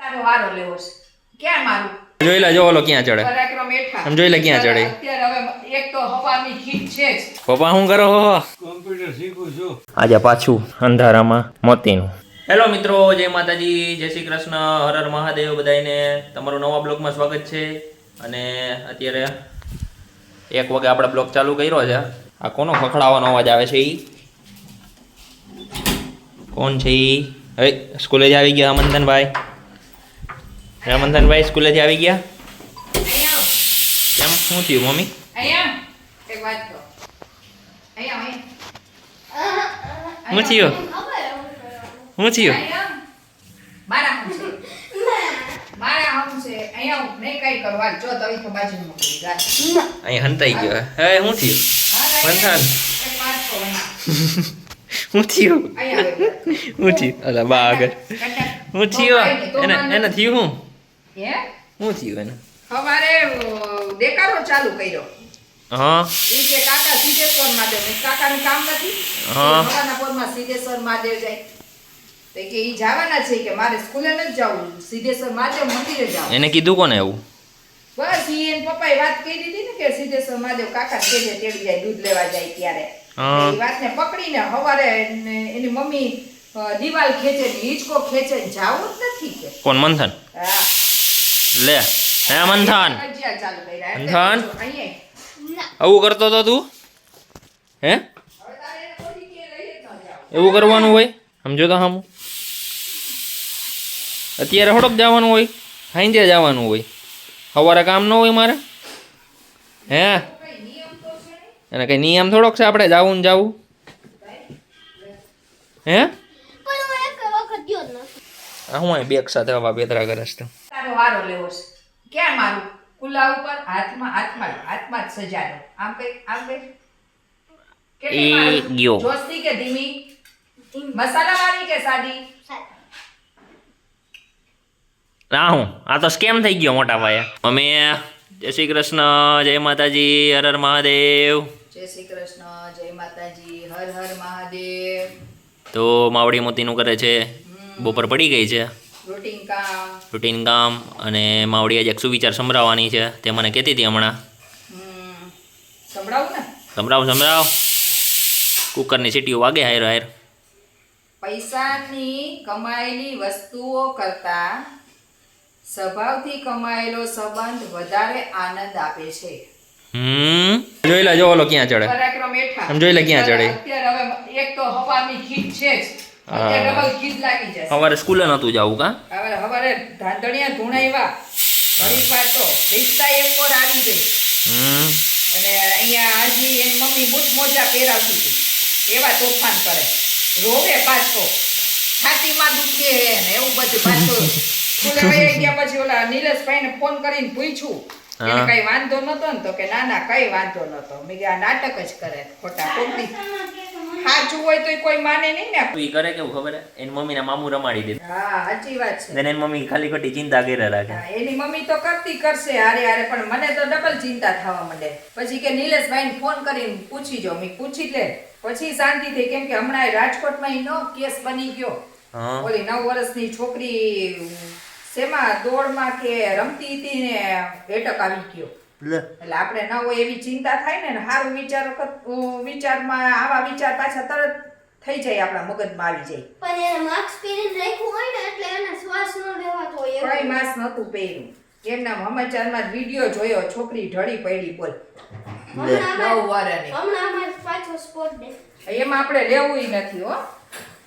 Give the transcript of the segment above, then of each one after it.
તારો વારો લેવો છે. ક્યાં મારું? જોઈ લે, જો ઓલો ક્યાં ચડે. પરાક્રમ હેઠા. આમ જોઈ લે ક્યાં ચડે. અત્યારે હવે એક તો હવાની ખીચ છે જ. પપ્પા શું કરો હો? કોમ્પ્યુટર શીખું છું. આજે પાછું અંધારામાં મોતીનું. હેલો મિત્રો, જય માતાજી, જય શ્રી કૃષ્ણ, હર હર મહાદેવ. બધાને તમારું નવા બ્લોગમાં સ્વાગત છે. અને અત્યારે 1 વાગે આપણે બ્લોગ ચાલુ કર્યો છે. આ કોનો ખખડાવાનો અવાજ આવે છે? કોણ છે? હે, સ્કૂલે જ આવી ગયા મંથનભાઈ. મંથનભાઈ સ્કૂલેથી આવી ગયા. કેમ, શું થયું મમ્મી? અહીંયા એક વાત કહો. અહીંયા શું થયું? શું થયું? મારા હમ છે અહીંયા હું નહીં કઈ કરવા જો તવી તો બાજુ મૂકી ગાય અહીંયા હંતાઈ ગયો. હે, શું થયું મંથન? એક વાત કહો શું થયું? અહીંયા શું થયું? અલા બા આગળ શું થયું? એને થયું શું? હે શું થયું એને? સવારે દેકારો ચાલુ કર્યો. હા ઈ કે કાકા સિદ્ધેશ્વર મહાદેવ ને કાકાનું કામ નથી. હા. સવારના પોરમાં સિદ્ધેશ્વર મહાદેવ જાય તો કે ઈ જવાના છે કે મારે સ્કૂલે નથી જવું, સિદ્ધેશ્વર મહાદેવ મંદિરે જાવ. એને કીધું કોને એવું? બસ ઈ એન પપ્પાએ વાત કરી દીધી ને કે સિદ્ધેશ્વર મહાદેવ કાકા કેજે તેડી જાય દૂધ લેવા જાય ત્યારે. હા. એ વાતને પકડીને હવારે એની મમ્મી દિવાલ ખેંચે ને હિંચકો ખેંચે ને જાવું જ નથી કે. કોણ મંથન? હા. લે હે મંથન, કજિયા ચાલુ કર્યા. એટલે મંથન? પૂછો, અહીંયા. આવું કરતો તો તું? હે, હવે તારે એને કોઈ કે લઈ જ ન જાવ. એવું કરવાનું હોય? સમજો તો હામું. અત્યારે થોડોક જવાનું હોય, સાંજે જવાનું હોય. સવારે કામ ન હોય મારે? હે, કઈ નિયમ તો છે નહીં. એને કઈ નિયમ થોડોક છે આપણે જાવું ને જાવું? હે, આ હું અહીં બેગ સાથે હવા બેતરા કરે છે. તારો વારો લેવો છે. ક્યાં મારું? કુલા ઉપર હાથમાં જ સજાડો. આમ કઈ કેટલી એ મારું? ગયો. જોસ્તી કે ધીમી? મસાલા વાળી કે સાદી? આ હું આ તો સ્કેમ થઈ ગયો મોટા પાયે. અમે જય શ્રી કૃષ્ણ, જય માતાજી, હર હર મહાદેવ. જય શ્રી કૃષ્ણ, જય માતાજી, હર હર મહાદેવ. તો માવડી મોતીનું કરે છે. બપોર પડી ગઈ છે, રૂટીન કામ. રૂટીન કામ. અને માવડી આજે એક સુવિચાર સંભળાવવાની છે. તે મને કહેતી હતી હમણાં. સંભળાવું ને? સંભળાવ. કુકરની સીટીઓ વાગે હાયર. પૈસાની કમાયેલી વસ્તુઓ કરતા સ્વભાવથી કમાયેલો સંબંધ વધારે આનંદ આપે છે. જોઈ લે, જો ઓલો ક્યાં ચડે. પરાક્રમ હેઠા. આમ જોઈ લે ક્યાં ચડે. અત્યારે હવે એક તો હવાની ખીચ છે જ. અત્યારે ડબલ ખીચ લાગી જશે. સવારે સ્કૂલે નહોતું જવું કા? હવે હવારે ધાંધણિયા ધૂણાવ્યા. ઘણી વાર તો રિક્ષા એક પર આવી ગઈ. અને અહીંયા હજી એની મમ્મી બૂટ મોજા પહેરાવતી હતી. એવા તોફાન કરે. રોવે પાછો. છાતીમાં દુખે ને એવું બધું પાછું. સ્કૂલે વહી ગયા પછી ઓલા નિલેશભાઈને ફોન કરીને પૂછ્યું. એને કઈ વાંધો નતો ને? તો કે ના કઈ વાંધો નતો. મેં કીધું આ નાટક જ કરે ખોટા ખોટી. સાચું હોય તો કોઈ માને નહીં ને. ઈ કરે કેવું ખબર હે? એની મમ્મીના મામું રમાડી દીધું. હા સાચી વાત છે. ને એની મમ્મી ખાલી ખોટી ચિંતા કરે રાખે. હા, એની મમ્મી તો કરશે હારે પણ મને તો ડબલ ચિંતા થવા માંડે. પછી કે નિલેશભાઈને ફોન કરીને પૂછી જો. મેં પૂછી લે પછી શાંતિ થઈ. કેમ કે હમણાં રાજકોટમાં નો કેસ બની ગયો. હા. ઓલી 9 વર્ષની છોકરી શેમાં દોડમાં કે રમતી હતી ને એટક આવી ગયો. એટલે આપણે ન હોય એવી ચિંતા થાય ને. સારું વિચારમાં આવા વિચાર પાછા તરત થઈ જાય, આપણા મગજમાં આવી જાય. પણ એને માસ્ક પહેરીને રાખ્યું હોય ને એટલે એને શ્વાસ ન લેવાતો હોય એવું. કઈ માસ નતું પહેર્યું. એમના સમાચારમાં વિડીયો જોયો, છોકરી ઢળી પડી બોલ. 9 વર્ષની. હમણાં અમારે પાછો સ્પોટ ડે. એમાં આપણે લેવું નથી હો.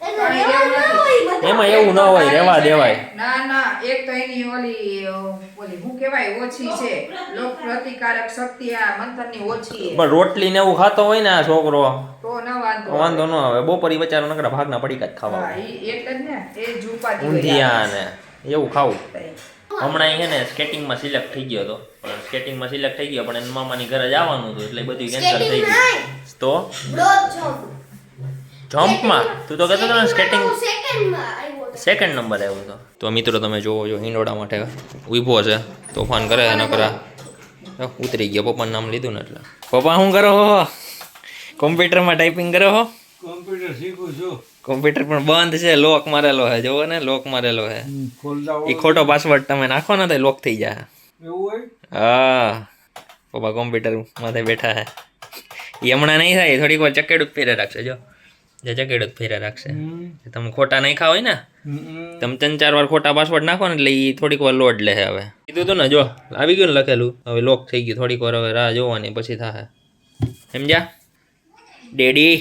એટલે કાંઈ રહેવા લેવું ન હોય બધા. એમાં એવું ન હોય, રહેવા દેવાય. ના એક તો એની ઓલી શું કહેવાય ઓછી છે. રોગ પ્રતિકારક શક્તિ આ મંથનની ઓછી છે. પણ રોટલી ને એવું ખાતો હોય ને આ છોકરો, તો ન વાંધો વાંધો ન આવે. બપોરી બચારો નકરા ભાગના પડીકા જ ખાવા હા, એટલે જ ને એ જ ઉપાધિ હોય. ઊંધિયા ને એવું ખાવું. આપણે. હમણાં છે ને સ્કેટિંગમાં સિલેક્ટ થઈ ગયો હતો. પણ સ્કેટિંગમાં સિલેક્ટ થઈ ગયો પણ એની મામાની ઘરે જવાનું હતું એટલે બધું કેન્સલ થઈ ગયું. તો બ્રોડ જમ્પ. જમ્પમાં તું તો કહેતો હતો ને સ્કેટિંગ સેકન્ડમાં આવ્યો હતો. સેકન્ડ નંબર આવ્યો હતો. તો મિત્રો તમે જોવો જો હિંડોળા માટે ઊભો છે, તોફાન કરે નકરા. ઉતરી ગયો, પપ્પાનું નામ લીધું ને એટલે. પપ્પા શું કરો હો? કોમ્પ્યુટરમાં ટાઈપિંગ કરો હો? કોમ્પ્યુટર શીખું છું. કોમ્પ્યુટર પણ બંધ છે, લોક મારેલો છે, જોવો ને લોક મારેલો છે. એ ખોટો પાસવર્ડ તમે નાખો ને તો લોક થઈ જાય. હા પપ્પા કોમ્પ્યુટર માથે બેઠા છે. એ હમણાં નહીં થાય, થોડીક વાર ચકેડું ફેરે રાખશે. જો જે ચકેડું ફેરે રાખશે. તમે ખોટા નાખ્યા હોય ને, તમે 3-4 વાર ખોટા પાસવર્ડ નાખો ને એટલે એ થોડીક વાર લોડ લે. હવે કીધું તું ને, જો આવી ગયું ને લખેલું, હવે લોક થઈ ગયું. થોડીક વાર હવે રાહ જોવાની, પછી થાય. સમજ્યા ડેડી?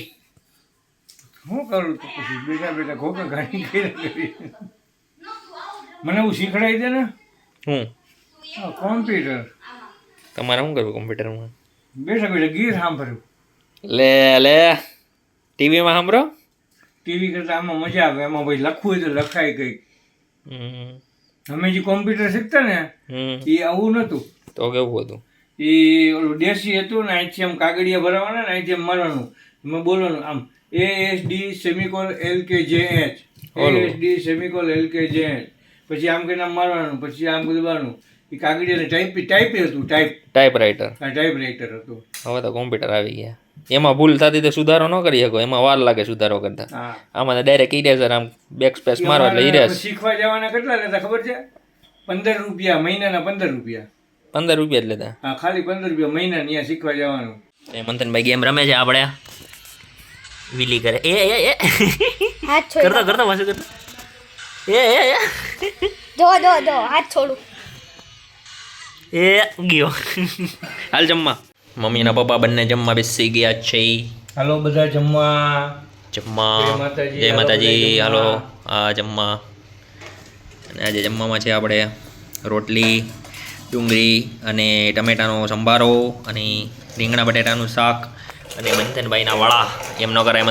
શું કરું તો પછી બેઠા બેઠા ખોખા ઘાણી કરી મને હું શીખડાવી દે ને. હું કોમ્પ્યુટર તમારે શું કરવું કોમ્પ્યુટરમાં? બેઠા બેઠા ગીર સાંભળ્યું. લે ટીવીમાં સાંભળો. ટીવી કરતા આમાં મજા આવે. એમાં ભાઈ લખવું હોય તો લખાય કંઈક. અમે જે કોમ્પ્યુટર શીખતા ને એ આવું નહોતું. તો કેવું હતું? એ ઓલું દેશી હતું ને, અહીંથી આમ કાગળિયા ભરવાના ને, અહીંથી આમ મારવાનું, એમાં બોલવાનું આમ ASD સેમિકોલ LKJH, ASD સેમિકોલ LKJH, પછી આમ કરીને આમ મારવાનું, પછી આમ દબાવવાનું. એ કાગળિયાને ટાઈપ હતું, ટાઈપરાઇટર. ટાઈપરાઇટર હતું. હવે તો કોમ્પ્યુટર આવી ગયા. એમાં ભૂલ થતી તો સુધારો ન કરી શકો, એમાં વાર લાગે સુધારો કરતા. હા, આમાં ડાયરેક્ટ ઇરેઝર આમ બેક સ્પેસ મારો એટલે ઇરેઝ. શીખવા જવાના કેટલા લેતા ખબર છે? 15 રૂપિયા મહિનાના. 15 રૂપિયા. 15 રૂપિયા જ લેતા. હા, ખાલી 15 રૂપિયા મહિના ત્યાં શીખવા જવાનું. એ મંથનભાઈ ગેમ રમે છે. આપણે વિલી કરે. એ હાથ છોડ. કરતો પાછું કરતો. એ જો હાથ છોડું. એ ગયો. હાલ જમવા. મમ્મી અને પપ્પા બંને જમવા બેસી ગયા છે. હાલો બધા જમવા. જય જય માતાજી, માતાજી. હાલો હાલો આ જમવા. અને આજે જમવામાં છે આપણે રોટલી, ડુંગળી અને ટમેટાનો સંભારો અને રીંગણા બટેટાનું શાક અને મંથનભાઈના વડા. એમ ન કરાય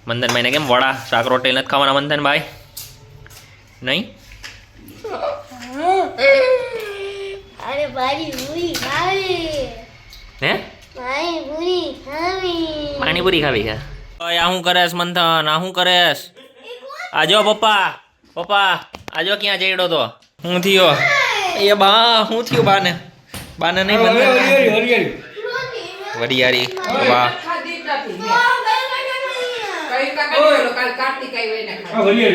મંથનભાઈને કેમ વડા શાક રોટલી નથી ખાવાના મંથનભાઈ? નહીં? અરે મારી પૂરી ખાવી. હે મારી પૂરી ખાવી. પાણીપુરી ખાવી છે? આ શું કરેશ મંથન? આ શું કરેશ? આજો પપ્પા આજો ક્યાં ચડ્યો તો? શું થયો? એ બા શું થયું? બાને નહીં મંથન વરિયારી બા. ખાધી જ નથી મેં. કઈ કાકા ની ઓલો કાલ કાર્તિક આવ્યો એને ખાધી.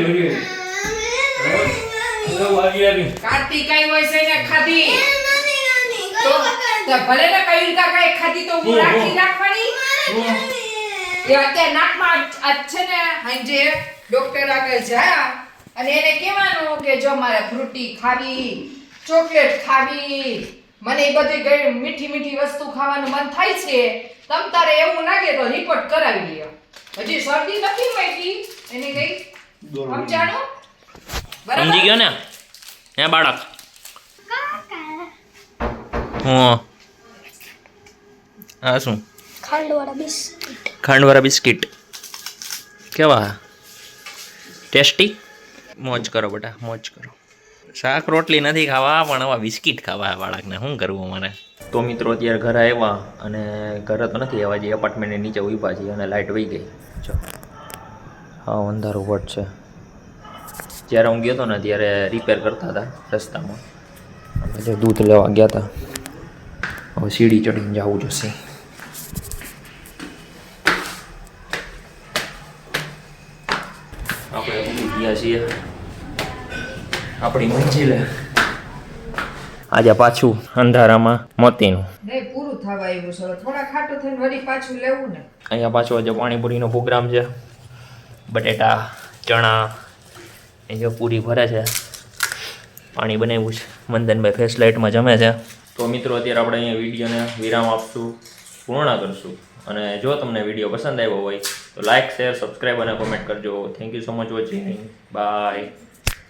કાર્તિક આવ્યો છે એને ખાધી. તો ભલે ને કઈ કાકા ખાધી તો હું રાખવાની. એ અત્યારે નાકમાં છે ને, હાંજે ડોક્ટર આગળ જા અને એને કહેવાનું કે જો મારે ફ્રૂટી ખાવી, ચોકલેટ ખાવી, મને એ બધી મીઠી વસ્તુ ખાવાનું મન થાય છે. તમ તારે એવું લાગે તો રિપોર્ટ કરાવી લ્યો. હજી શરદી નથી પડી એને કઈ સમજાણો? સમજી ગયો ને હે બાળક? હા. આ શું? ખાંડવાળા બિસ્કિટ. કેવા ટેસ્ટી? મોજ કરો બેટા, મોજ કરો. શાક રોટલી નથી ખાવા, પણ આવા બિસ્કિટ ખાવા બાળકને. શું કરવું મારે? તો મિત્રો અત્યારે ઘરે આવ્યા અને ઘરે તો નથી આવ્યા, જે એપાર્ટમેન્ટની નીચે ઊભા છીએ અને લાઇટ વહી ગઈ. જો હા અંધારું વટ છે. જ્યારે હું ગયો હતો ને ત્યારે રિપેર કરતા હતા રસ્તામાં. આપણે જો દૂધ લેવા ગયા હતા. હવે સીડી ચડીને જવું જોશે. આપણે ઊભી ગયા છીએ આપણી મંજિલે. આજે પાછું અંધારામાં મોતીનું. નહીં પૂરું થવા આવ્યું છે. થોડા ખાટું થઈને વળી પાછું લેવું ને. અહીંયા પાછો આજે પાણીપુરીનો પ્રોગ્રામ છે. બટેટા, ચણા એ જો પૂરી ભરે છે. પાણી બનાવ્યું છે. મંદનભાઈ ફેસ લાઇટમાં જમે છે. તો મિત્રો અત્યારે આપણે અહીંયા વિડીયોને વિરામ આપશું, પૂર્ણ કરશું. અને જો તમને વિડીયો પસંદ આવ્યો હોય તો લાઇક, શેર, સબસ્ક્રાઈબ અને કોમેન્ટ કરજો. Thank you so much watching. By.